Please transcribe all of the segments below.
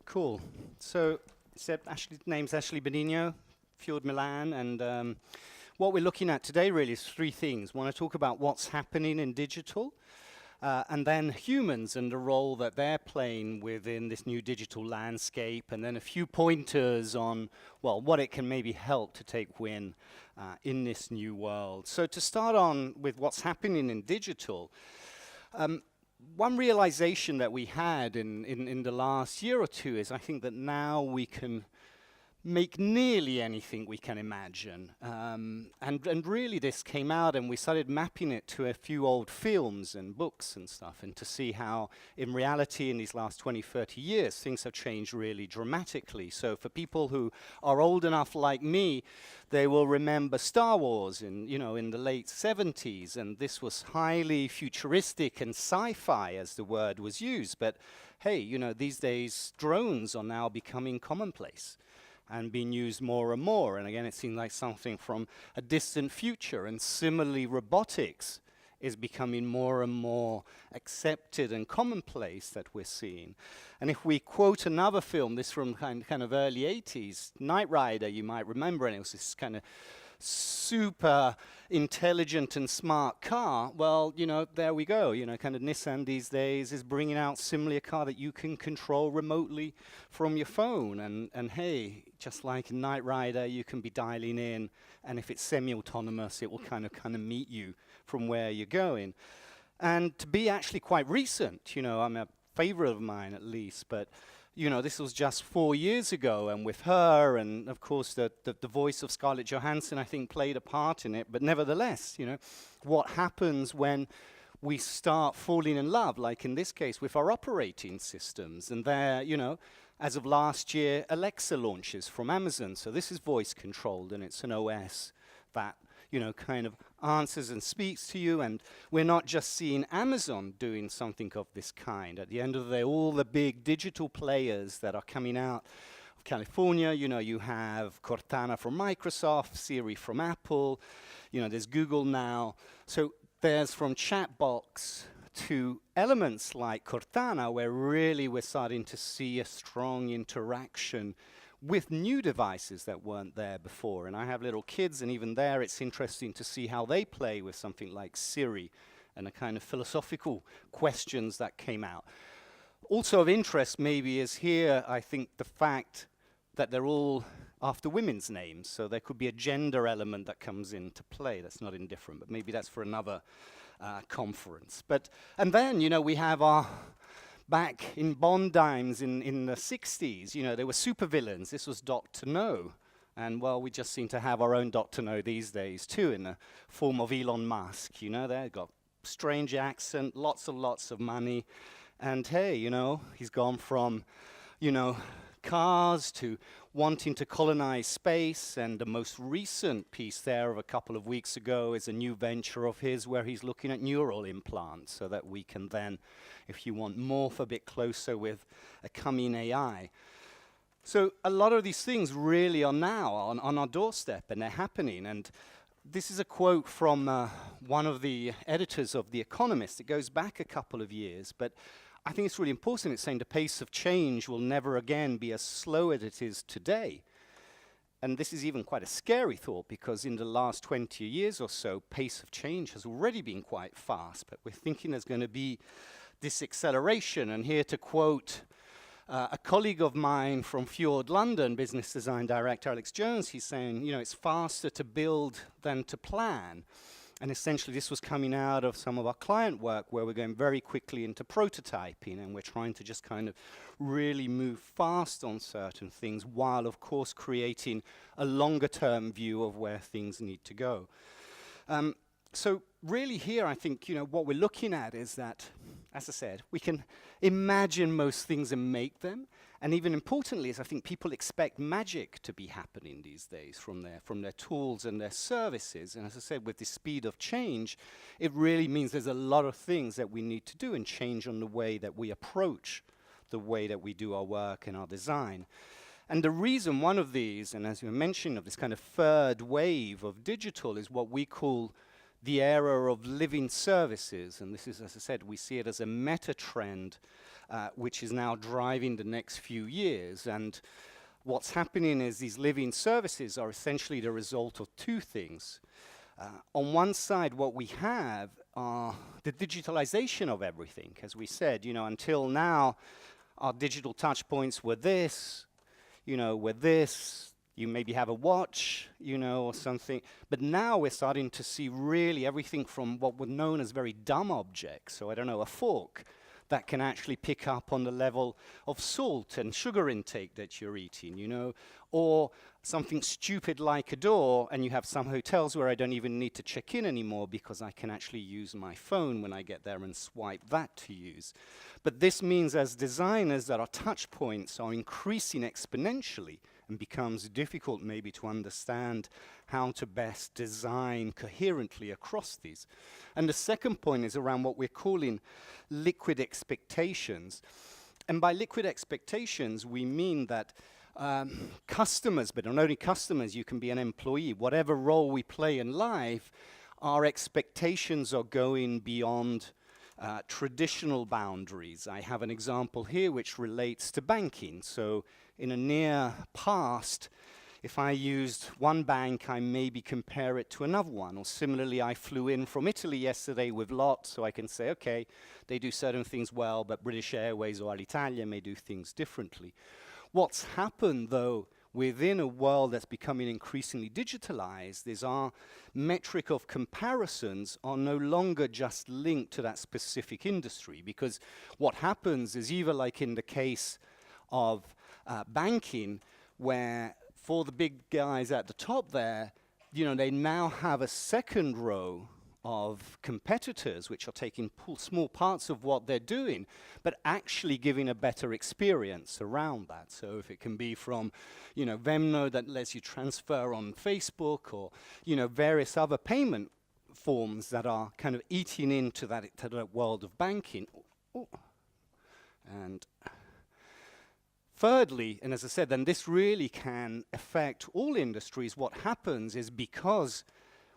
Cool. So, name's Ashley Benigno, Fjord Milan, and what we're looking at today really is three things. We want to talk about what's happening in digital, and then humans and the role that they're playing within this new digital landscape, and then a few pointers on, well, what it can maybe help to take win in this new world. So to start on with what's happening in digital, one realization that we had in the last year or two is I think that now we can make nearly anything we can imagine. And really this came out and we started mapping it to a few old films and books and stuff, and to see how in reality in these last 20, 30 years things have changed really dramatically. So for people who are old enough like me, they will remember Star Wars in the late 70s, and this was highly futuristic and sci-fi as the word was used. But hey, these days drones are now becoming commonplace and being used more and more. And again, it seems like something from a distant future. And similarly, robotics is becoming more and more accepted and commonplace that we're seeing. And if we quote another film, this from kind of early 80s, Knight Rider, you might remember, and it was this kind of super intelligent and smart car. Well, there we go. Kind of Nissan these days is bringing out similarly a car that you can control remotely from your phone. And hey, just like in Knight Rider, you can be dialing in, and if it's semi-autonomous, it will kind of meet you from where you're going. And to be actually quite recent, I'm a favorite of mine at least, but this was just 4 years ago, and with her, and of course the voice of Scarlett Johansson, I think, played a part in it. But nevertheless, what happens when we start falling in love, like in this case, with our operating systems? And there, as of last year, Alexa launches from Amazon. So this is voice controlled, and it's an OS that kind of answers and speaks to you. And we're not just seeing Amazon doing something of this kind. At the end of the day, all the big digital players that are coming out of California, you have Cortana from Microsoft, Siri from Apple, there's Google now. So there's from chatbots to elements like Cortana, where really we're starting to see a strong interaction with new devices that weren't there before. And I have little kids, and even there it's interesting to see how they play with something like Siri and the kind of philosophical questions that came out. Also of interest maybe is here, I think, the fact that they're all after women's names, so there could be a gender element that comes into play. That's not indifferent, but maybe that's for another conference. And then, we have our back in Bond times in the 60s, there were supervillains. This was Dr. No. And, well, we just seem to have our own Dr. No these days, too, in the form of Elon Musk. They've got strange accent, lots of money. And, hey, he's gone from, cars to wanting to colonize space. And the most recent piece there of a couple of weeks ago is a new venture of his where he's looking at neural implants so that we can then, if you want, morph a bit closer with a coming AI. So a lot of these things really are now on our doorstep, and they're happening. And this is a quote from one of the editors of The Economist. It goes back a couple of years, but I think it's really important. It's saying the pace of change will never again be as slow as it is today. And this is even quite a scary thought, because in the last 20 years or so, pace of change has already been quite fast, but we're thinking there's going to be this acceleration. And here to quote a colleague of mine from Fjord London, business design director Alex Jones, he's saying, it's faster to build than to plan. And essentially this was coming out of some of our client work where we're going very quickly into prototyping, and we're trying to just kind of really move fast on certain things while, of course, creating a longer term view of where things need to go. So really here, I think, what we're looking at is that, as I said, we can imagine most things and make them. And even importantly is I think people expect magic to be happening these days from their tools and their services. And as I said, with the speed of change, it really means there's a lot of things that we need to do and change on the way that we approach the way that we do our work and our design. And the reason one of these, and as you mentioned, of this kind of third wave of digital, is what we call the era of living services. And this is, as I said, we see it as a meta trend which is now driving the next few years. And what's happening is these living services are essentially the result of two things. On one side, what we have are the digitalization of everything. As we said, until now, our digital touch points were this, with this. You maybe have a watch, or something. But now we're starting to see really everything from what were known as very dumb objects. So I don't know, a fork that can actually pick up on the level of salt and sugar intake that you're eating, or something stupid like a door, and you have some hotels where I don't even need to check in anymore because I can actually use my phone when I get there and swipe that to use. But this means as designers that our touch points are increasing exponentially and becomes difficult maybe to understand how to best design coherently across these. And the second point is around what we're calling liquid expectations. And by liquid expectations, we mean that customers, but not only customers, you can be an employee, whatever role we play in life, our expectations are going beyond traditional boundaries. I have an example here which relates to banking. So in a near past, if I used one bank, I maybe compare it to another one. Or similarly, I flew in from Italy yesterday with LOT, so I can say, okay, they do certain things well, but British Airways or Alitalia may do things differently. What's happened, though, within a world that's becoming increasingly digitalized is our metric of comparisons are no longer just linked to that specific industry, because what happens is either like in the case of banking, where for the big guys at the top there, they now have a second row of competitors which are taking small parts of what they're doing, but actually giving a better experience around that. So if it can be from, Venmo that lets you transfer on Facebook, or, various other payment forms that are kind of eating into that world of banking. And thirdly, and as I said, then this really can affect all industries. What happens is because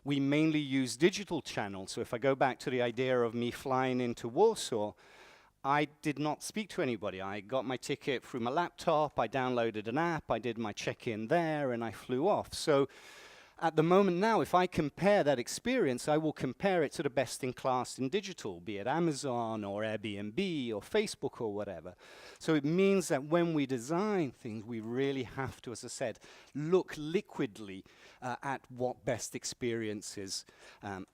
we mainly use digital channels. So if I go back to the idea of me flying into Warsaw, I did not speak to anybody. I got my ticket through my laptop, I downloaded an app, I did my check-in there, and I flew off. So at the moment now, if I compare that experience, I will compare it to the best in class in digital, be it Amazon or Airbnb or Facebook or whatever. So it means that when we design things, we really have to, as I said, look liquidly at what best experiences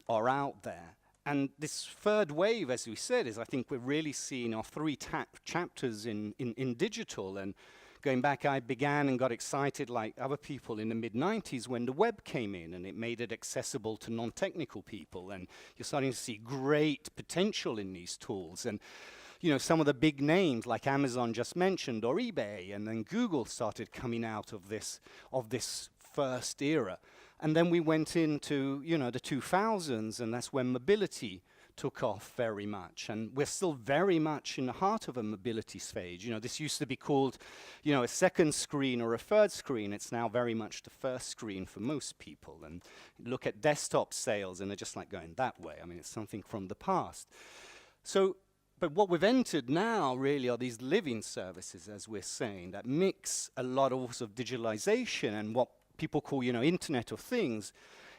are out there. And this third wave, as we said, is I think we're really seeing our three chapters in digital. And going back, I began and got excited like other people in the mid-90s when the web came in and it made it accessible to non-technical people. And you're starting to see great potential in these tools. And some of the big names like Amazon just mentioned, or eBay, and then Google started coming out of this first era. And then we went into, the 2000s, and that's when mobility took off very much. And we're still very much in the heart of a mobility stage. This used to be called, a second screen or a third screen. It's now very much the first screen for most people. And look at desktop sales, and they're just like going that way. I mean, it's something from the past. But what we've entered now really are these living services, as we're saying, that mix a lot also of digitalization and what people call, Internet of Things,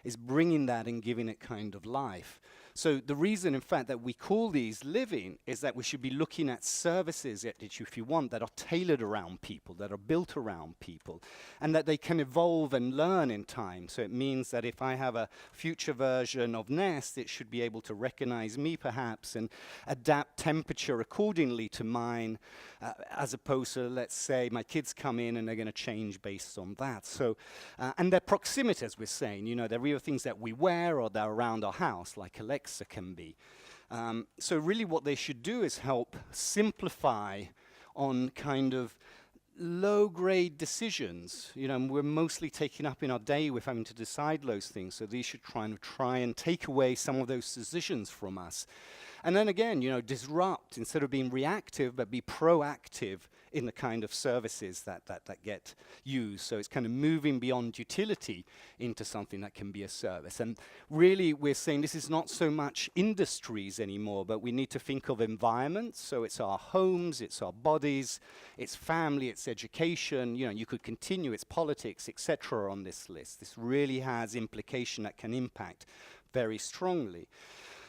is bringing that and giving it kind of life. So the reason, in fact, that we call these living is that we should be looking at services, if you want, that are tailored around people, that are built around people, and that they can evolve and learn in time. So it means that if I have a future version of Nest, it should be able to recognize me, perhaps, and adapt temperature accordingly to mine, as opposed to, let's say, my kids come in and they're going to change based on that. So, and their proximity, as we're saying, they're real things that we wear or they're around our house, like Alexa can be. So really what they should do is help simplify on kind of low-grade decisions. We're mostly taken up in our day with having to decide those things, so these should try and take away some of those decisions from us. And then again, disrupt instead of being reactive, but be proactive in the kind of services that get used. So it's kind of moving beyond utility into something that can be a service. And really, we're saying this is not so much industries anymore, but we need to think of environments. So it's our homes, it's our bodies, it's family, it's education. You could continue, it's politics, etc. on this list. This really has implication that can impact very strongly.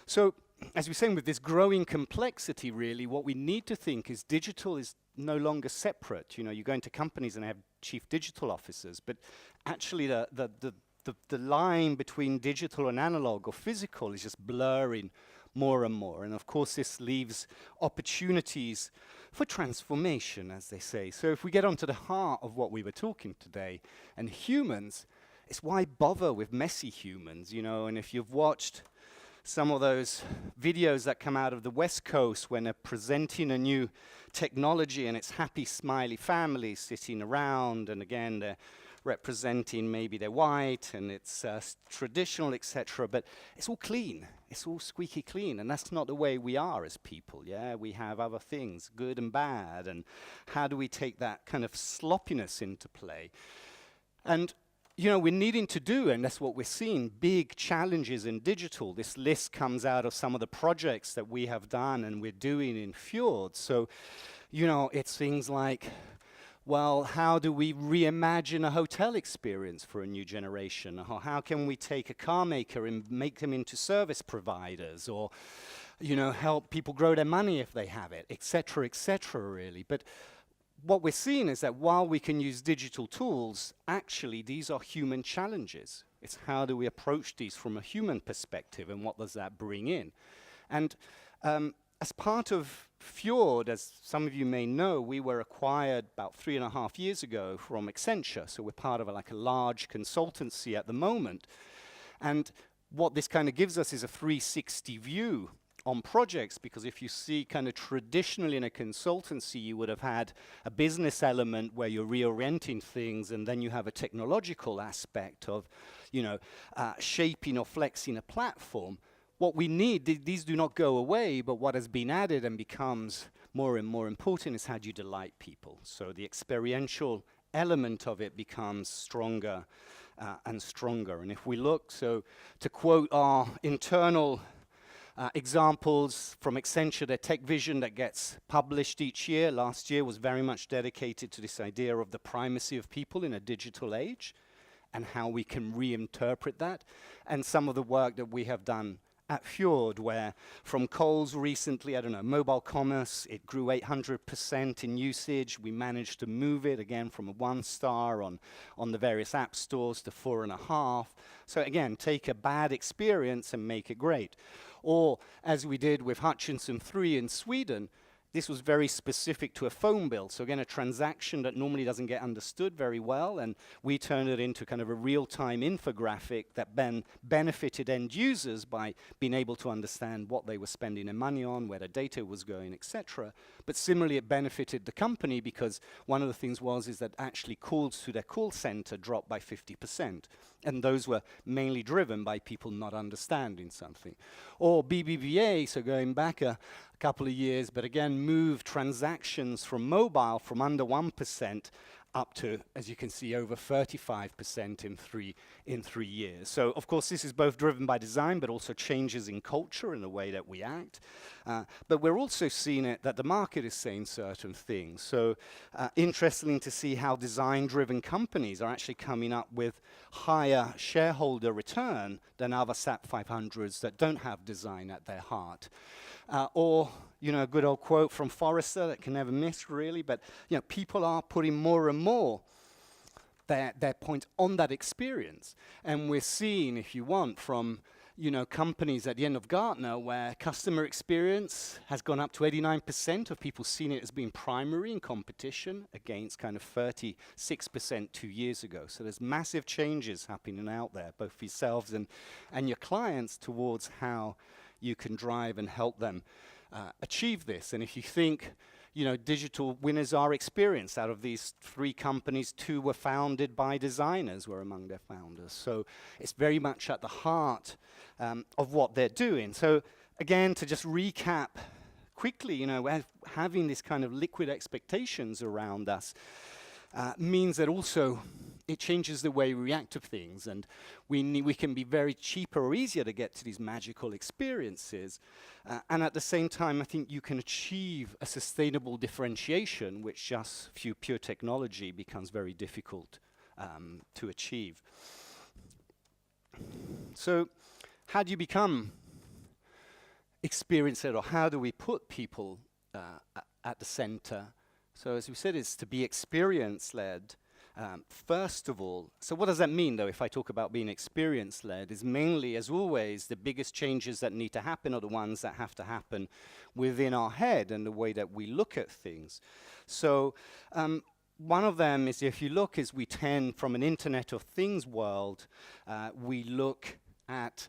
So, as we're saying, with this growing complexity, really, what we need to think is digital is no longer separate. You go into companies and they have chief digital officers, but actually the line between digital and analog or physical is just blurring more and more. And of course, this leaves opportunities for transformation, as they say. So if we get onto the heart of what we were talking today, and humans, it's why bother with messy humans, and if you've watched some of those videos that come out of the West Coast when they're presenting a new technology and it's happy, smiley families sitting around, and again, they're representing maybe they're white and it's traditional, etc., but it's all clean. It's all squeaky clean, and that's not the way we are as people, yeah? We have other things, good and bad, and how do we take that kind of sloppiness into play? And we're needing to do, and that's what we're seeing, big challenges in digital. This list comes out of some of the projects that we have done and we're doing in Fjord. So, it's things like, well, how do we reimagine a hotel experience for a new generation? Or how can we take a car maker and make them into service providers? Or, help people grow their money if they have it, etc., really. But what we're seeing is that while we can use digital tools, actually these are human challenges. It's how do we approach these from a human perspective, and what does that bring in? And as part of Fjord, as some of you may know, we were acquired about 3.5 years ago from Accenture. So we're part of a large consultancy at the moment. And what this kind of gives us is a 360 view on projects, because if you see kind of traditionally in a consultancy, you would have had a business element where you're reorienting things, and then you have a technological aspect of, shaping or flexing a platform. What we need, these do not go away, but what has been added and becomes more and more important is how do you delight people. So the experiential element of it becomes stronger and stronger. And if we look, so to quote our internal examples from Accenture, their tech vision that gets published each year, last year was very much dedicated to this idea of the primacy of people in a digital age and how we can reinterpret that. And some of the work that we have done at Fjord, where from Coles recently, mobile commerce, it grew 800% in usage. We managed to move it again from a 1-star on the various app stores to 4.5. So again, take a bad experience and make it great. Or as we did with Hutchinson 3 in Sweden, this was very specific to a phone bill. So again, a transaction that normally doesn't get understood very well, and we turned it into kind of a real-time infographic that benefited end users by being able to understand what they were spending their money on, where their data was going, etc. But similarly, it benefited the company because one of the things is that actually calls to their call center dropped by 50%. And those were mainly driven by people not understanding something. Or BBVA, so going back a couple of years, but again, moved transactions from mobile from under 1% up to, as you can see, over 35% in 3 years. So, of course, this is both driven by design, but also changes in culture and the way that we act. But we're also seeing it that the market is saying certain things. So, interesting to see how design-driven companies are actually coming up with higher shareholder return than other SAP 500s that don't have design at their heart. Or, a good old quote from Forrester that can never miss, really, but, people are putting more and more their point on that experience. And we're seeing, if you want, from, companies at the end of Gartner where customer experience has gone up to 89% of people seeing it as being primary in competition against kind of 36% 2 years ago. So there's massive changes happening out there, both for yourselves and your clients, towards how you can drive and help them achieve this. And if you think, digital winners are experienced. Out of these 3 companies, 2 were founded by designers, were among their founders. So it's very much at the heart of what they're doing. So again, to just recap quickly, you know, having this kind of liquid expectations around us means that also it changes the way we react to things, and we can be very cheaper or easier to get to these magical experiences. And at the same time, I think you can achieve a sustainable differentiation, which just through pure technology becomes very difficult to achieve. So how do you become experience-led, or how do we put people at the center? So as we said, it's to be experience-led. First of all, so what does that mean, though, if I talk about being experience-led? Is mainly, as always, the biggest changes that need to happen are the ones that have to happen within our head and the way that we look at things. So one of them is, if you look, is we tend, from an Internet of Things world, we look at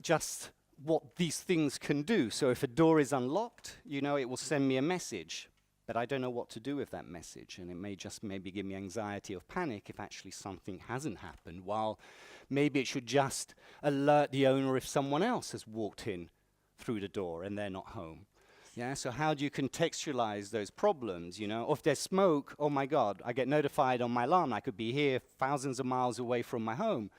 just what these things can do. So if a door is unlocked, you know, it will send me a message. But I don't know what to do with that message, and it may just maybe give me anxiety or panic if actually something hasn't happened, while maybe it should just alert the owner if someone else has walked in through the door and they're not home. Yeah, so how do you contextualize those problems, you know? Or if there's smoke, oh my God, I get notified on my alarm, I could be here thousands of miles away from my home.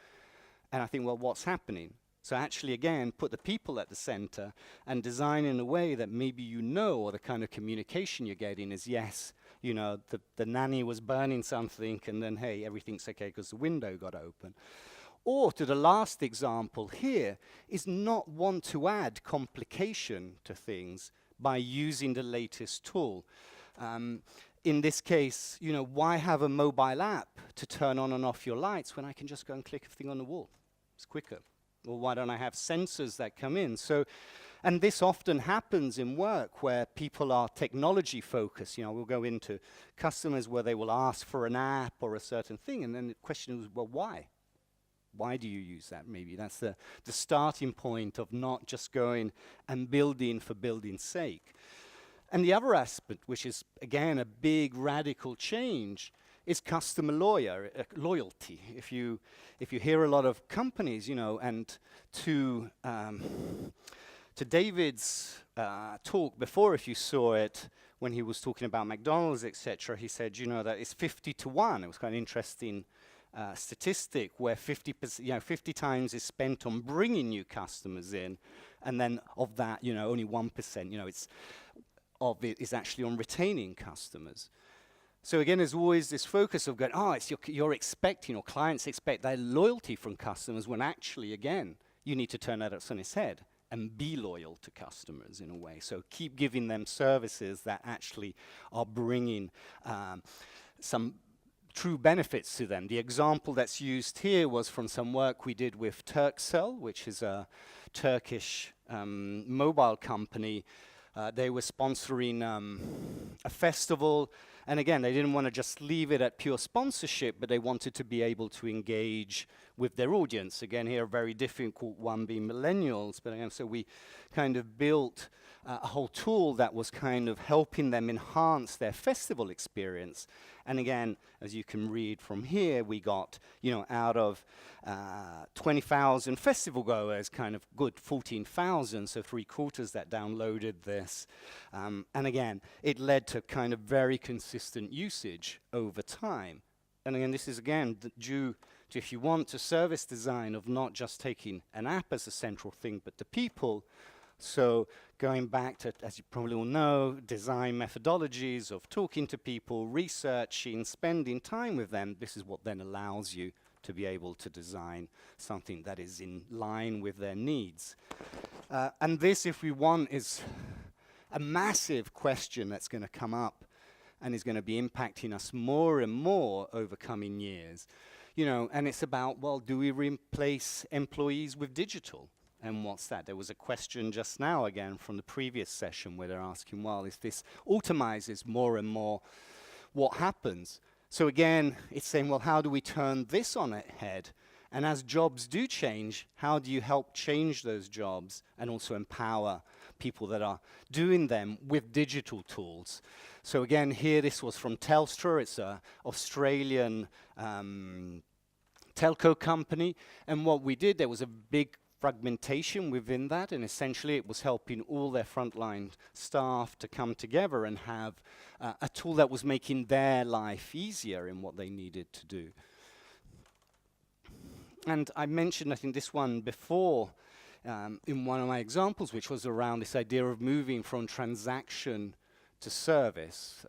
And I think, well, what's happening? So actually, again, put the people at the center and design in a way that maybe you know, or the kind of communication you're getting is, yes, you know, the nanny was burning something, and then, hey, everything's okay because the window got open. Or to the last example here, is not want to add complication to things by using the latest tool. In this case, you know, why have a mobile app to turn on and off your lights when I can just go and click a thing on the wall? It's quicker. Or why don't I have sensors that come in? So, and this often happens in work where people are technology focused. You know, we'll go into customers where they will ask for an app or a certain thing, and then the question is, well, why? Why do you use that? Maybe that's the starting point of not just going and building for building's sake. And the other aspect, which is, again, a big radical change, is customer loyalty. If you hear a lot of companies, you know, and to David's talk before, if you saw it, when he was talking about McDonald's, etc., he said, you know, that it's 50 to 1. It was kind of interesting statistic where 50%, you know, 50 times is spent on bringing new customers in, and then of that, you know, only 1%, you know, of it is actually on retaining customers. So again, there's always this focus of going, oh, it's you're expecting, or clients expect their loyalty from customers, when actually, again, you need to turn that on its head and be loyal to customers in a way. So keep giving them services that actually are bringing some true benefits to them. The example that's used here was from some work we did with Turkcell, which is a Turkish mobile company. They were sponsoring a festival. And again, they didn't want to just leave it at pure sponsorship, but they wanted to be able to engage with their audience. Again, here a very difficult one being millennials. But again, so we kind of built a whole tool that was kind of helping them enhance their festival experience. And again, as you can read from here, we got, you know, out of 20,000 festival goers, kind of good 14,000, so 3/4 that downloaded this. And again, it led to kind of very consistent usage over time. And again, this is again due to, if you want, to service design of not just taking an app as a central thing, but the people. So going back to, as you probably all know, design methodologies of talking to people, researching, spending time with them, this is what then allows you to be able to design something that is in line with their needs. And this, if we want, is a massive question that's going to come up and is going to be impacting us more and more over coming years. You know, and it's about, well, do we replace employees with digital? And what's that? There was a question just now, again, from the previous session where they're asking, well, if this automizes more and more, what happens? So again, it's saying, well, how do we turn this on its head? And as jobs do change, how do you help change those jobs and also empower people that are doing them with digital tools? So again, here, this was from Telstra. It's an Australian telco company. And what we did, there was a big fragmentation within that, and essentially it was helping all their frontline staff to come together and have a tool that was making their life easier in what they needed to do. And I mentioned, I think, this one before in one of my examples, which was around this idea of moving from transaction to service.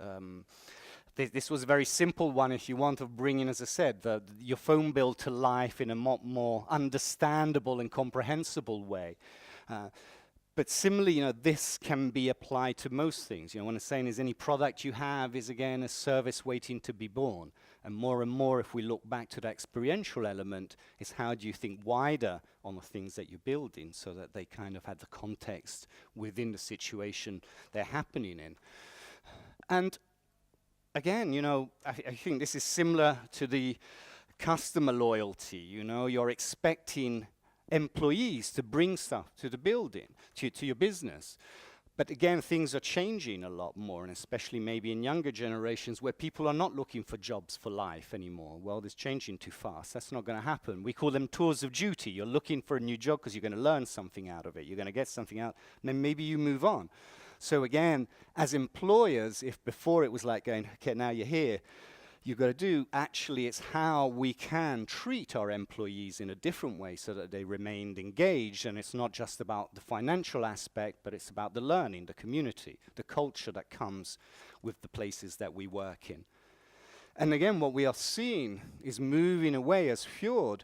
This was a very simple one, if you want, of bringing, as I said, your phone bill to life in a more understandable and comprehensible way. But similarly, this can be applied to most things. What I'm saying is any product you have is, again, a service waiting to be born. And more, if we look back to the experiential element, is how do you think wider on the things that you're building so that they kind of have the context within the situation they're happening in. And again, I think this is similar to the customer loyalty. You're expecting employees to bring stuff to the building, to your business. But again, things are changing a lot more, and especially maybe in younger generations where people are not looking for jobs for life anymore. Well, it's changing too fast. That's not going to happen. We call them tours of duty. You're looking for a new job because you're going to learn something out of it. You're going to get something out, and then maybe you move on. So again, as employers, if before it was like going, okay, now you're here, you've got to do, actually it's how we can treat our employees in a different way so that they remained engaged, and it's not just about the financial aspect, but it's about the learning, the community, the culture that comes with the places that we work in. And again, what we are seeing is moving away as Fjord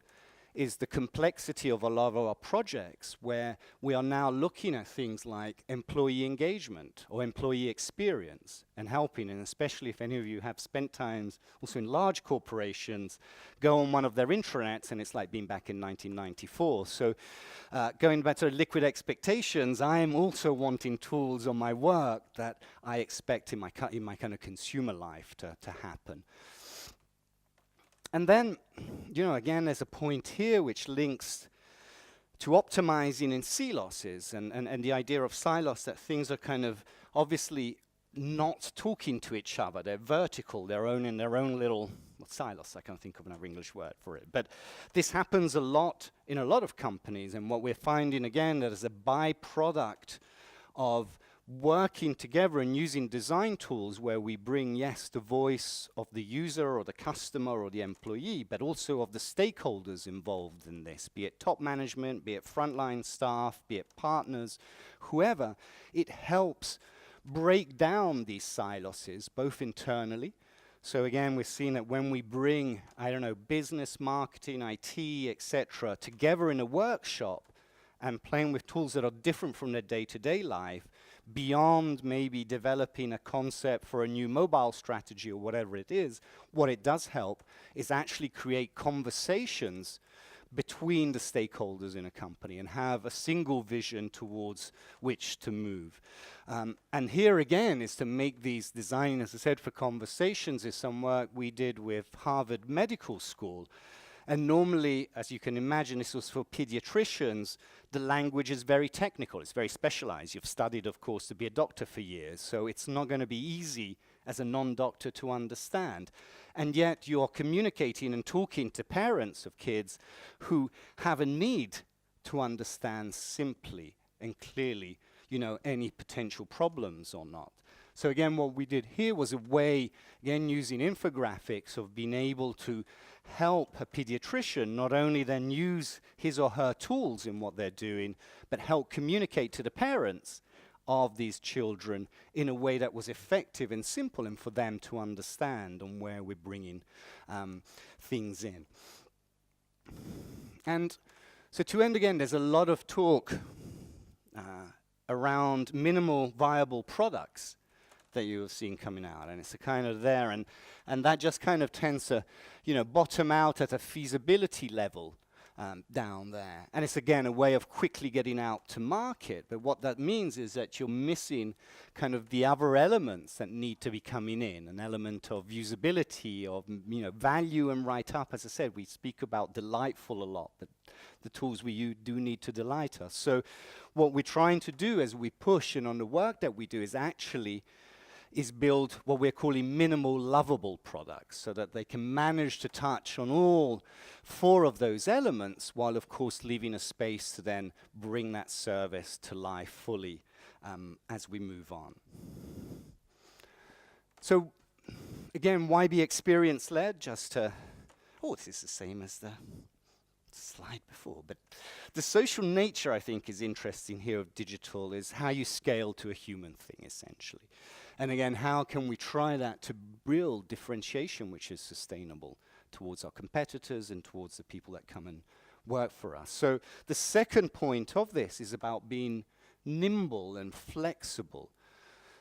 is the complexity of a lot of our projects, where we are now looking at things like employee engagement or employee experience and helping, and especially if any of you have spent times also in large corporations, go on one of their intranets and it's like being back in 1994. So going back to liquid expectations, I am also wanting tools on my work that I expect in my kind of consumer life to happen. And then, again, there's a point here which links to optimizing in silos, and the idea of silos, that things are kind of obviously not talking to each other. They're vertical, they're in their own little silos. I can't think of another English word for it. But this happens a lot in a lot of companies, and what we're finding, again, that as a byproduct of working together and using design tools where we bring, yes, the voice of the user or the customer or the employee, but also of the stakeholders involved in this, be it top management, be it frontline staff, be it partners, whoever, it helps break down these silos, both internally. So again, we're seeing that when we bring, business, marketing, IT, etc., together in a workshop and playing with tools that are different from their day-to-day life, beyond maybe developing a concept for a new mobile strategy or whatever it is, what it does help is actually create conversations between the stakeholders in a company and have a single vision towards which to move. And here again is to make these design, as I said, for conversations is some work we did with Harvard Medical School. And normally, as you can imagine, this was for pediatricians, the language is very technical, it's very specialized. You've studied, of course, to be a doctor for years, so it's not going to be easy as a non-doctor to understand. And yet you're communicating and talking to parents of kids who have a need to understand simply and clearly, any potential problems or not. So again, what we did here was a way, again, using infographics, of being able to help a pediatrician not only then use his or her tools in what they're doing, but help communicate to the parents of these children in a way that was effective and simple and for them to understand, and where we're bringing things in. And so to end again, there's a lot of talk around minimal viable products that you have seen coming out, and it's a kind of there, and that just kind of tends to, bottom out at a feasibility level down there. And it's again a way of quickly getting out to market, but what that means is that you're missing kind of the other elements that need to be coming in, an element of usability, of value and write-up. As I said, we speak about delightful a lot, but the tools we do need to delight us. So what we're trying to do as we push and on the work that we do is actually is build what we're calling minimal lovable products, so that they can manage to touch on all 4 of those elements, while of course leaving a space to then bring that service to life fully as we move on. So again, why be experience-led? Just to, oh, this is the same as the slide before, but the social nature I think is interesting here of digital, is how you scale to a human thing essentially. And again, how can we try that to build differentiation which is sustainable towards our competitors and towards the people that come and work for us. So the second point of this is about being nimble and flexible.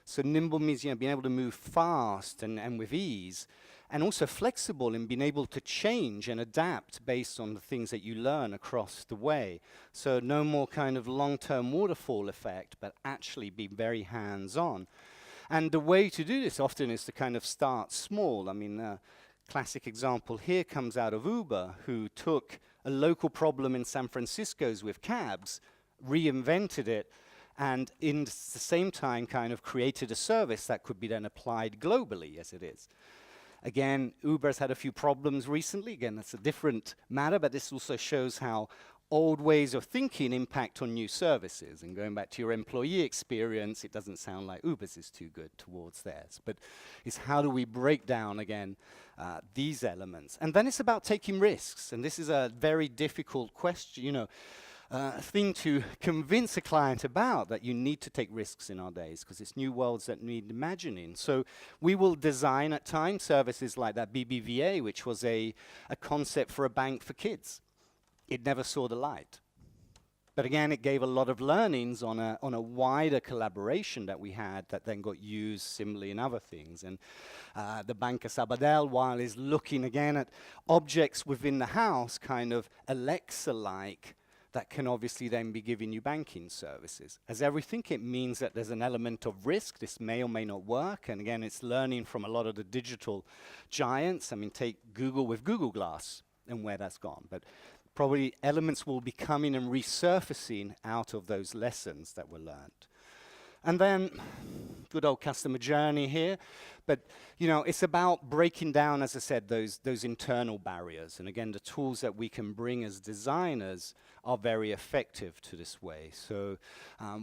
So nimble means, being able to move fast and with ease, and also flexible in being able to change and adapt based on the things that you learn across the way. So no more kind of long-term waterfall effect, but actually be very hands-on. And the way to do this often is to kind of start small. I mean, classic example here comes out of Uber, who took a local problem in San Francisco's with cabs, reinvented it, and in the same time kind of created a service that could be then applied globally as it is. Again, Uber's had a few problems recently. Again, that's a different matter, but this also shows how old ways of thinking impact on new services. And going back to your employee experience, it doesn't sound like Uber's is too good towards theirs. But it's how do we break down, again, these elements? And then it's about taking risks. And this is a very difficult question, thing to convince a client about, that you need to take risks in our days, because it's new worlds that need imagining. So we will design at times services like that BBVA, which was a concept for a bank for kids. It never saw the light. But again, it gave a lot of learnings on a wider collaboration that we had that then got used similarly in other things. And the Banca Sabadell, while is looking again at objects within the house, kind of Alexa-like, that can obviously then be giving you banking services. As everything, it means that there's an element of risk. This may or may not work. And again, it's learning from a lot of the digital giants. I mean, take Google with Google Glass and where that's gone. But probably elements will be coming and resurfacing out of those lessons that were learned. And then, good old customer journey here. But, it's about breaking down, as I said, those internal barriers. And again, the tools that we can bring as designers are very effective to this way. So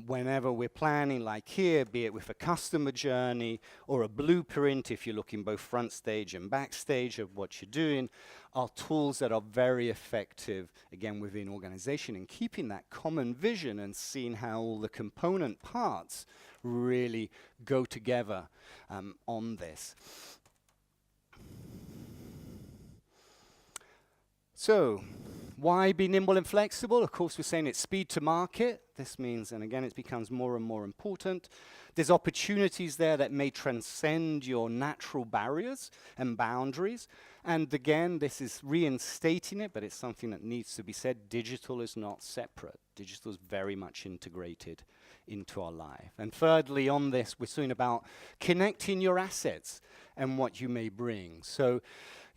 whenever we're planning, like here, be it with a customer journey or a blueprint, if you're looking both front stage and backstage of what you're doing, are tools that are very effective, again, within organization, and keeping that common vision and seeing how all the component parts really go together on this. So, why be nimble and flexible? Of course, we're saying it's speed to market. This means, and again, it becomes more and more important. There's opportunities there that may transcend your natural barriers and boundaries. And again, this is reinstating it, but it's something that needs to be said. Digital is not separate. Digital is very much integrated into our life. And thirdly, on this, we're talking about connecting your assets and what you may bring. So,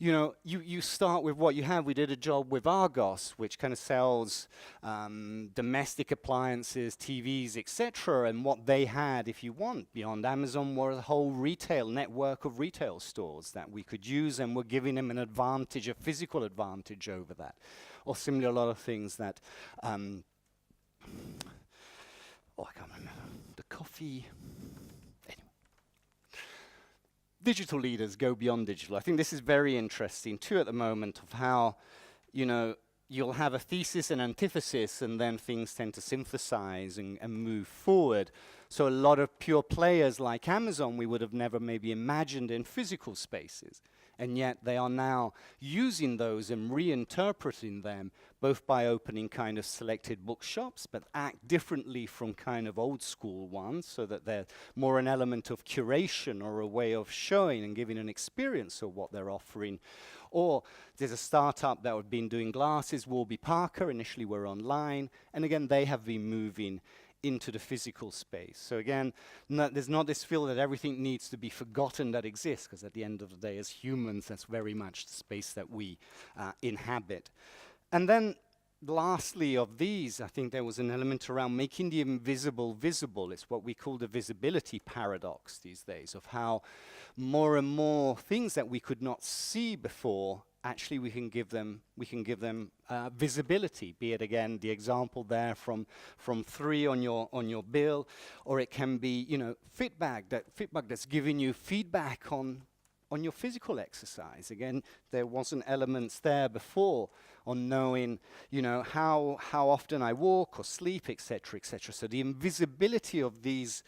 you start with what you have. We did a job with Argos, which kind of sells domestic appliances, TVs, etc. And what they had, if you want, beyond Amazon, was a whole retail network of retail stores that we could use, and we're giving them an advantage, a physical advantage over that. Or similarly, a lot of things that, I can't remember, the coffee. Digital leaders go beyond digital. I think this is very interesting too at the moment, of how, you'll have a thesis and antithesis, and then things tend to synthesize and move forward. So a lot of pure players like Amazon, we would have never maybe imagined in physical spaces. And yet they are now using those and reinterpreting them, both by opening kind of selected bookshops, but act differently from kind of old school ones, so that they're more an element of curation or a way of showing and giving an experience of what they're offering. Or there's a startup that have been doing glasses, Warby Parker, initially were online, and again, they have been moving into the physical space. So again, there's not this feel that everything needs to be forgotten that exists, because at the end of the day, as humans, that's very much the space that we inhabit. And then lastly of these, I think there was an element around making the invisible visible. It's what we call the visibility paradox these days, of how more and more things that we could not see before, actually we can give them visibility. Be it again the example there from 3 on your bill, or it can be, you know, feedback that's giving you feedback on your physical exercise. Again, there wasn't elements there before on knowing, you know, how often I walk or sleep, etc., etc. So the invisibility of these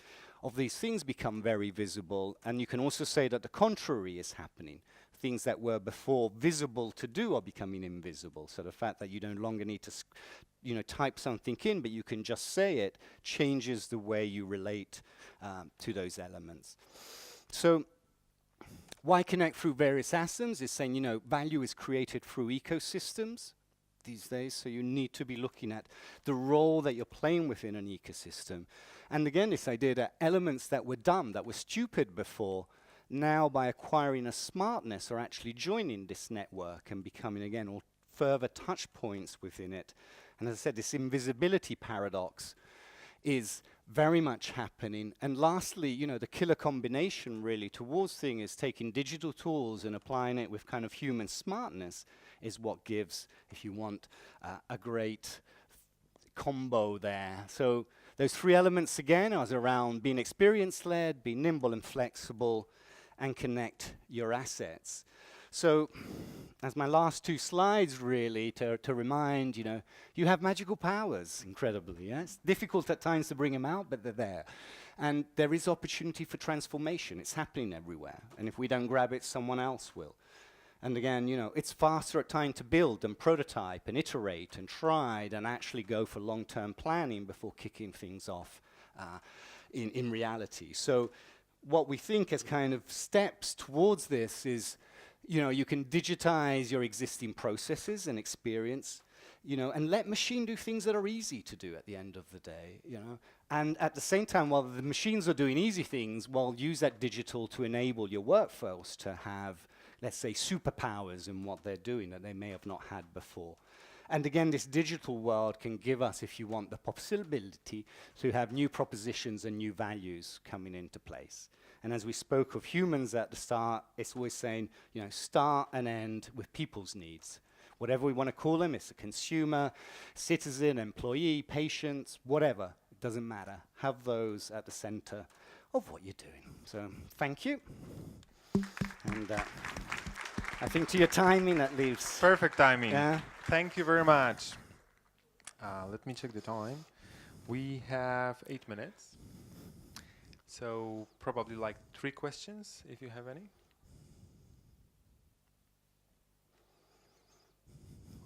things become very visible, and you can also say that the contrary is happening. Things that were before visible to do are becoming invisible. So the fact that you no longer need to, you know, type something in, but you can just say it, changes the way you relate to those elements. So why connect through various assets is saying, you know, value is created through ecosystems these days, so you need to be looking at the role that you're playing within an ecosystem. And again, this idea that elements that were dumb, that were stupid before, now by acquiring a smartness are actually joining this network and becoming, again, all further touch points within it. And as I said, this invisibility paradox is very much happening. And lastly, you know, the killer combination really towards thing is taking digital tools and applying it with kind of human smartness is what gives, if you want, a great combo there. So those 3 elements again are around being experience-led, being nimble and flexible, and connect your assets. So as my last 2 slides really to remind, you know, you have magical powers, incredibly. Yeah? It's difficult at times to bring them out, but they're there. And there is opportunity for transformation. It's happening everywhere. And if we don't grab it, someone else will. And again, you know, it's faster at time to build and prototype and iterate and try than actually go for long-term planning before kicking things off in reality. So what we think as kind of steps towards this is, you know, you can digitize your existing processes and experience, you know, and let machine do things that are easy to do at the end of the day, you know. And at the same time, while the machines are doing easy things, well, use that digital to enable your workforce to have, let's say, superpowers in what they're doing that they may have not had before. And again, this digital world can give us, if you want, the possibility to have new propositions and new values coming into place. And as we spoke of humans at the start, it's always saying, you know, start and end with people's needs. Whatever we want to call them, it's a consumer, citizen, employee, patient, whatever. It doesn't matter. Have those at the center of what you're doing. So thank you. And I think to your timing, that leaves... Perfect timing. Yeah. Thank you very much. Let me check the time. We have 8 minutes. So probably like 3 questions, if you have any.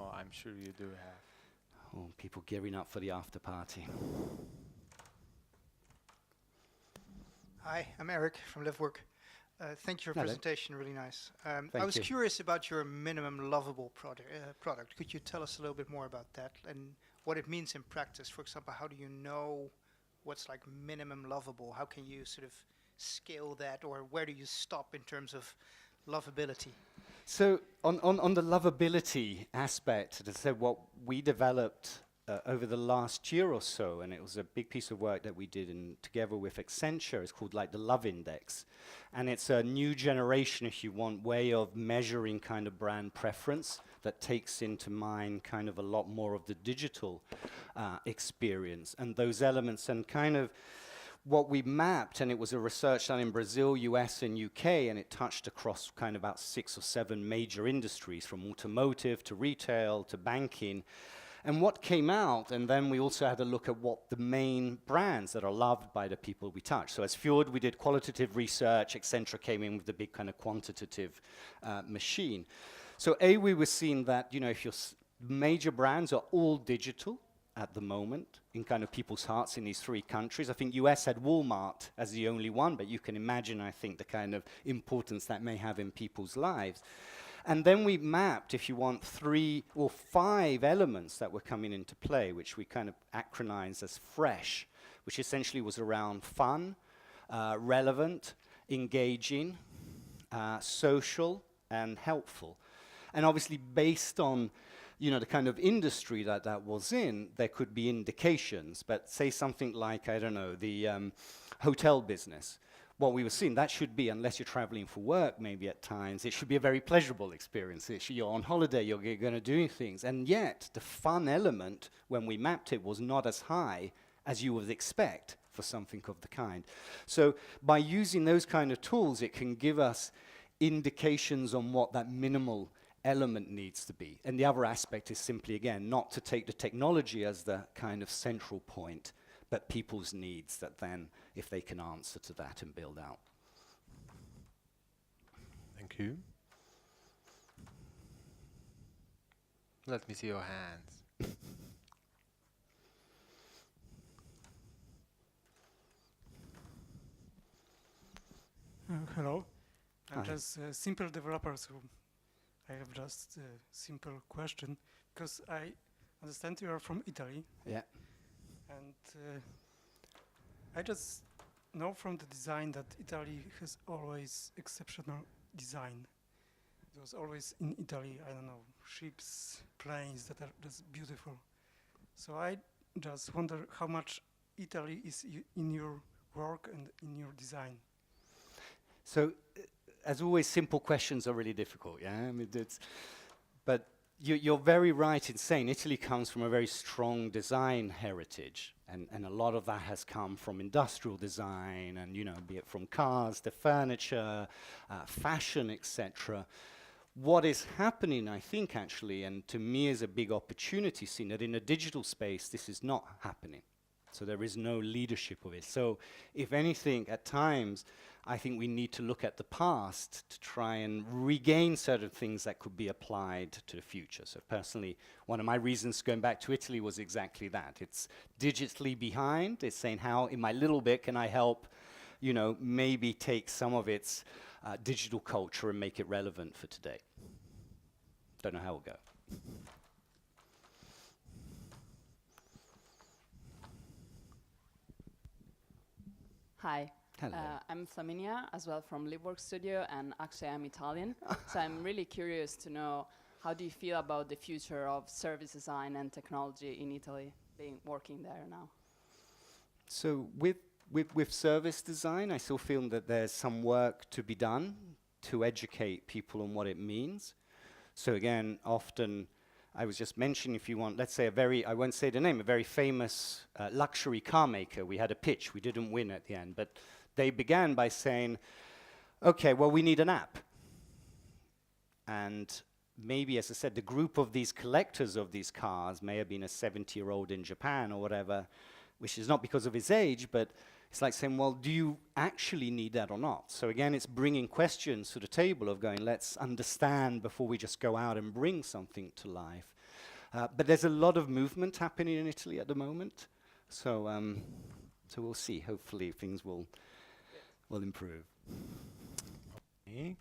Oh, I'm sure you do have. Oh, people gearing up for the after party. Hi, I'm Eric from LiveWork. Thank you for your presentation, really nice. I was curious about your minimum lovable product. Could you tell us a little bit more about that and what it means in practice? For example, how do you know what's like minimum lovable? How can you sort of scale that, or where do you stop in terms of lovability? So on the lovability aspect, as I said, what we developed over the last year or so, and it was a big piece of work that we did together with Accenture, it's called like the Love Index. And it's a new generation, if you want, way of measuring kind of brand preference that takes into mind kind of a lot more of the digital experience and those elements, and kind of what we mapped, and it was a research done in Brazil, US, and UK, and it touched across kind of about 6 or 7 major industries, from automotive to retail to banking. And what came out, and then we also had a look at what the main brands that are loved by the people we touch. So as Fjord, we did qualitative research. Accenture came in with the big kind of quantitative machine. So we were seeing that, you know, if your major brands are all digital at the moment in kind of people's hearts in these 3 countries. I think US had Walmart as the only one, but you can imagine, I think, the kind of importance that may have in people's lives. And then we mapped, if you want, 3 or 5 elements that were coming into play, which we kind of acronized as FRESH, which essentially was around fun, relevant, engaging, social, and helpful. And obviously based on you know, the kind of industry that that was in, there could be indications. But say something like, I don't know, the hotel business. What we were seeing, that should be, unless you're traveling for work maybe at times, it should be a very pleasurable experience. You're on holiday, you're going to do things. And yet, the fun element, when we mapped it, was not as high as you would expect for something of the kind. So by using those kind of tools, it can give us indications on what that minimal element needs to be. And the other aspect is simply, again, not to take the technology as the kind of central point, but people's needs that then, if they can answer to that and build out. Thank you. Let me see your hands. Hello. I'm Hi. just a simple developer, so I have just a simple question, because I understand you are from Italy. Yeah. And I just know from the design that Italy has always exceptional design. It was always in Italy, I don't know, ships, planes that are just beautiful. So I just wonder how much Italy is in your work and in your design. So, as always, simple questions are really difficult, yeah? I mean, but you're very right in saying Italy comes from a very strong design heritage, and a lot of that has come from industrial design, and, you know, be it from cars to furniture, fashion, etc. What is happening, I think, actually, and to me is a big opportunity, seeing that in a digital space, this is not happening. So there is no leadership of it. So if anything, at times, I think we need to look at the past to try and regain certain things that could be applied to the future. So personally, one of my reasons going back to Italy was exactly that. It's digitally behind. It's saying, how in my little bit can I help, you know, maybe take some of its digital culture and make it relevant for today. Don't know how it'll go. Hi. Hello. I'm Flaminia, as well from Livework Studio, and actually I'm Italian. So I'm really curious to know, how do you feel about the future of service design and technology in Italy, working there now? So with service design, I still feel that there's some work to be done to educate people on what it means. So again, often, I was just mentioning, if you want, let's say I won't say the name, a very famous luxury car maker. We had a pitch, we didn't win at the end, but they began by saying, okay, well, we need an app. And maybe, as I said, the group of these collectors of these cars may have been a 70-year-old in Japan or whatever, which is not because of his age, but it's like saying, well, do you actually need that or not? So again, it's bringing questions to the table of going, let's understand before we just go out and bring something to life. But there's a lot of movement happening in Italy at the moment. So so we'll see. Hopefully things will improve. Okay.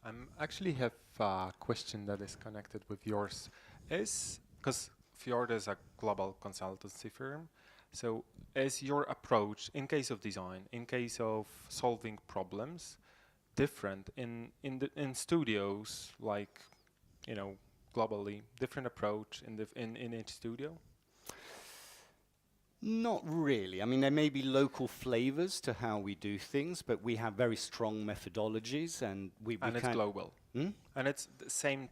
I actually have a question that is connected with yours. Because Fjord is a global consultancy firm, so is your approach in case of design, in case of solving problems, different in studios, like, you know, globally, different approach in each studio? Not really. I mean, there may be local flavors to how we do things, but we have very strong methodologies, and and it's global. And it's the same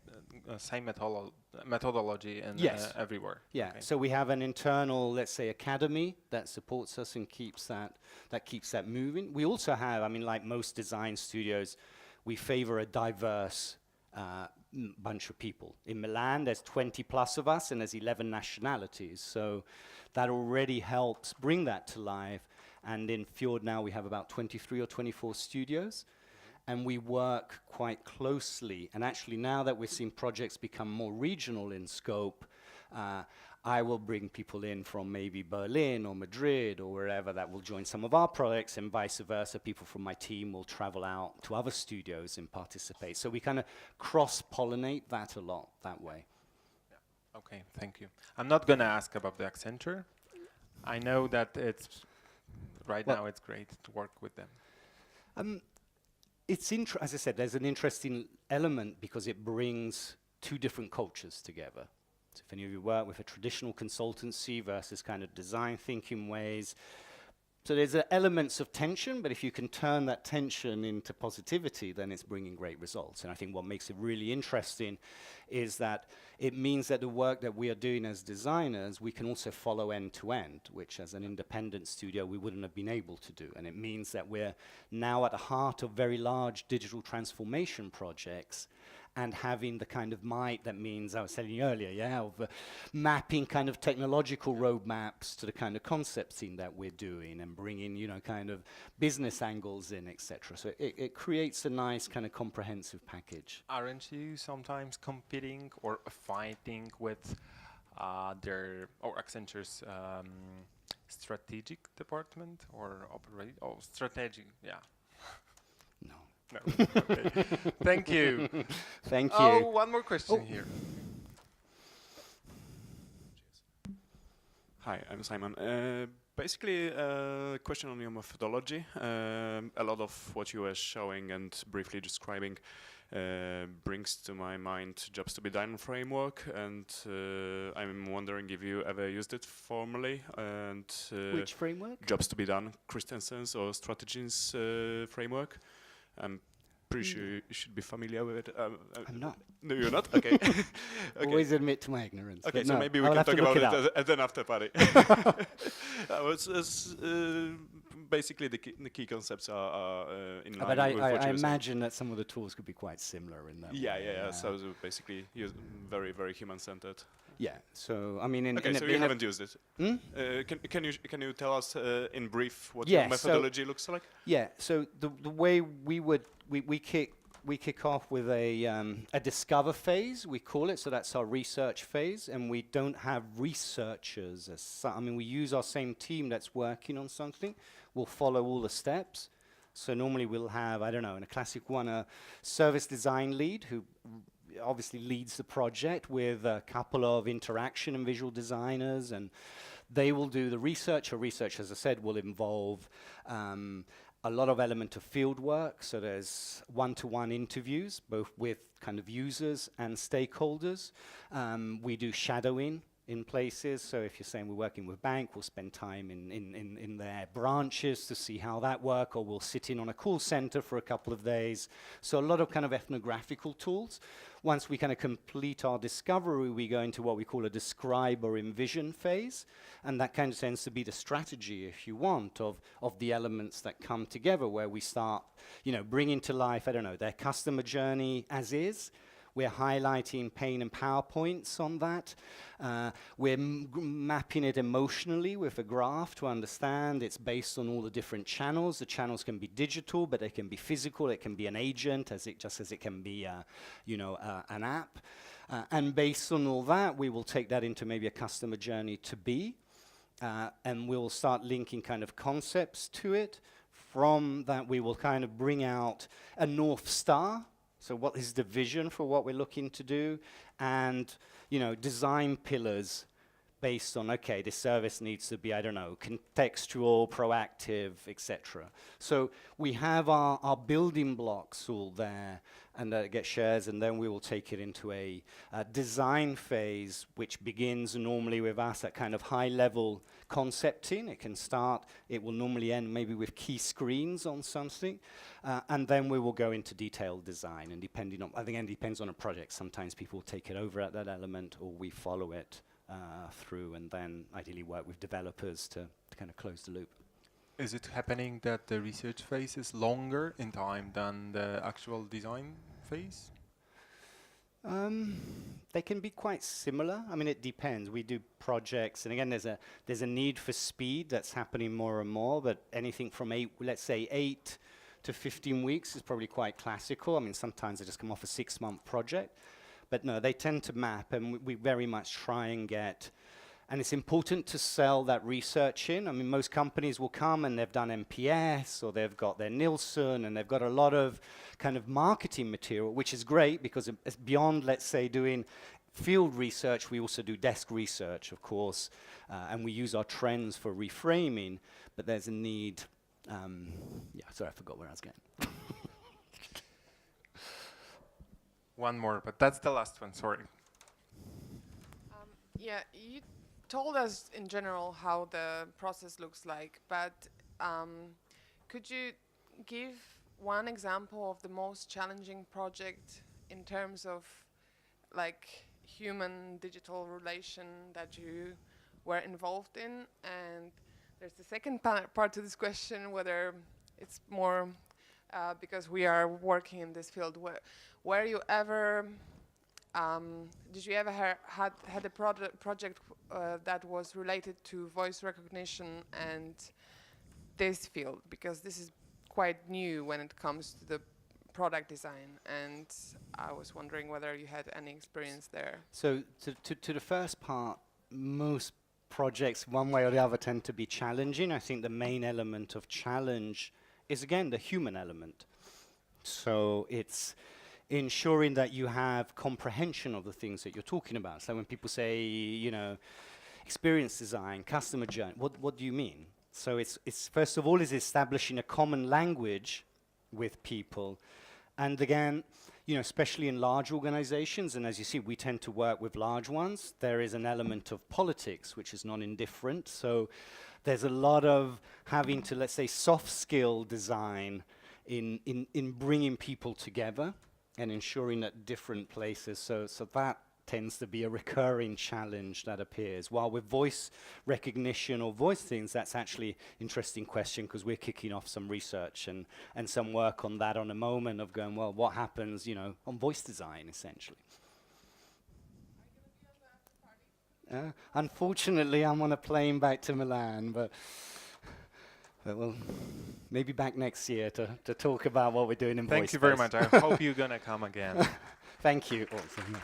methodology and yes. everywhere. Yeah. Okay. So we have an internal, let's say, academy that supports us and keeps that moving. We also have, I mean, like most design studios, we favor a diverse bunch of people. In Milan, there's 20 plus of us, and there's 11 nationalities. So that already helps bring that to life. And in Fjord now, we have about 23 or 24 studios. And we work quite closely. And actually, now that we're seeing projects become more regional in scope, I will bring people in from maybe Berlin or Madrid or wherever that will join some of our projects, and vice versa. People from my team will travel out to other studios and participate. So we kind of cross-pollinate that a lot that way. Yeah. Okay, thank you. I'm not going to ask about the Accenture. I know that it's now it's great to work with them. It's as I said, there's an interesting element because it brings two different cultures together. So if any of you work with a traditional consultancy versus kind of design thinking ways, so there's elements of tension, but if you can turn that tension into positivity, then it's bringing great results. And I think what makes it really interesting is that it means that the work that we are doing as designers, we can also follow end to end, which as an independent studio, we wouldn't have been able to do. And it means that we're now at the heart of very large digital transformation projects, and having the kind of might that means, I was telling you earlier, yeah, of mapping kind of technological roadmaps to the kind of concept scene that we're doing and bringing, you know, kind of business angles in, etc. So it creates a nice kind of comprehensive package. Aren't you sometimes competing or fighting with Accenture's strategic department or strategic, yeah. No. No. Okay. Thank you. Thank you. Oh, one more question here. Hi, I'm Simon. Basically, a question on your methodology. A lot of what you were showing and briefly describing brings to my mind Jobs to be Done framework, and I'm wondering if you ever used it formally. And Which framework? Jobs to be Done, Christensens or Strategies framework. I'm pretty sure you should be familiar with it. I'm not. No, you're not? Okay. Okay. Always admit to my ignorance. Okay, but so no, maybe we I'll can have to talk look about it it at an after party. Basically, the key concepts are in line But with what you I were saying. imagine that some of the tools could be quite similar in that. Yeah, way, yeah, yeah. So basically, very, very human-centered. yeah. So I mean, Okay, so you haven't used it. Hmm? Can you tell us in brief what Yeah, your methodology looks like? Yeah. So the way we kick off with a discover phase, we call it. So that's our research phase, and we don't have researchers as I mean, we use our same team that's working on something. We'll follow all the steps. So normally we'll have, I don't know, in a classic one, a service design lead who obviously leads the project with a couple of interaction and visual designers, and they will do the research. Or research, as I said, will involve a lot of element of field work. So there's one-to-one interviews, both with kind of users and stakeholders. We do shadowing in places. So if you're saying we're working with bank, we'll spend time in their branches to see how that work, or we'll sit in on a call center for a couple of days. So a lot of kind of ethnographical tools. Once we kind of complete our discovery, we go into what we call a describe or envision phase. And that kind of tends to be the strategy, if you want, of the elements that come together, where we start, you know, bringing to life, I don't know, their customer journey as is. We're highlighting pain and PowerPoints on that. We're mapping it emotionally with a graph to understand it's based on all the different channels. The channels can be digital, but they can be physical. It can be an agent, just as it can be, an app. And based on all that, we will take that into maybe a customer journey to be, and we'll start linking kind of concepts to it. From that, we will kind of bring out a North Star. So what is the vision for what we're looking to do? And, you know, design pillars based on, okay, this service needs to be, I don't know, contextual, proactive, etc. So we have our building blocks all there, and that gets shared, and then we will take it into a design phase, which begins normally with us at kind of high-level concepting. It can start, it will normally end maybe with key screens on something, and then we will go into detailed design, and depending on, I think it depends on a project. Sometimes people will take it over at that element, or we follow it through, and then ideally work with developers to kind of close the loop. Is it happening that the research phase is longer in time than the actual design phase? They can be quite similar. I mean, it depends. We do projects, and again, there's a need for speed that's happening more and more. But anything from 8 to 15 weeks is probably quite classical. I mean, sometimes they just come off a 6-month project, but no, they tend to map, and we very much try and get. And it's important to sell that research in. I mean, most companies will come and they've done MPS, or they've got their Nielsen, and they've got a lot of kind of marketing material, which is great because it's beyond, let's say, doing field research. We also do desk research, of course, and we use our trends for reframing, but there's a need. Yeah, sorry, I forgot where I was going. one more, but that's the last one, sorry. Yeah, you told us in general how the process looks like, but could you give one example of the most challenging project in terms of like human digital relation that you were involved in? And there's the second part to this question, whether it's more because we are working in this field, were you ever did you ever had a project that was related to voice recognition and this field? Because this is quite new when it comes to the product design, and I was wondering whether you had any experience there. So to the first part, most projects, one way or the other, tend to be challenging. I think the main element of challenge is, again, the human element. So it's ensuring that you have comprehension of the things that you're talking about. So when people say, you know, experience design, customer journey, what do you mean? So it's first of all is establishing a common language with people. And again, you know, especially in large organizations, and as you see, we tend to work with large ones, there is an element of politics, which is not indifferent. So there's a lot of having to, let's say, soft skill design in bringing people together and ensuring that different places, so that tends to be a recurring challenge that appears. While with voice recognition or voice things, that's actually interesting question, because we're kicking off some research and some work on that on a moment of going, well, what happens, you know, on voice design, essentially. Unfortunately, I'm on a plane back to Milan, but we'll maybe back next year to talk about what we're doing in voice. Thank you very much. I hope you're going to come again. Thank you. Awesome.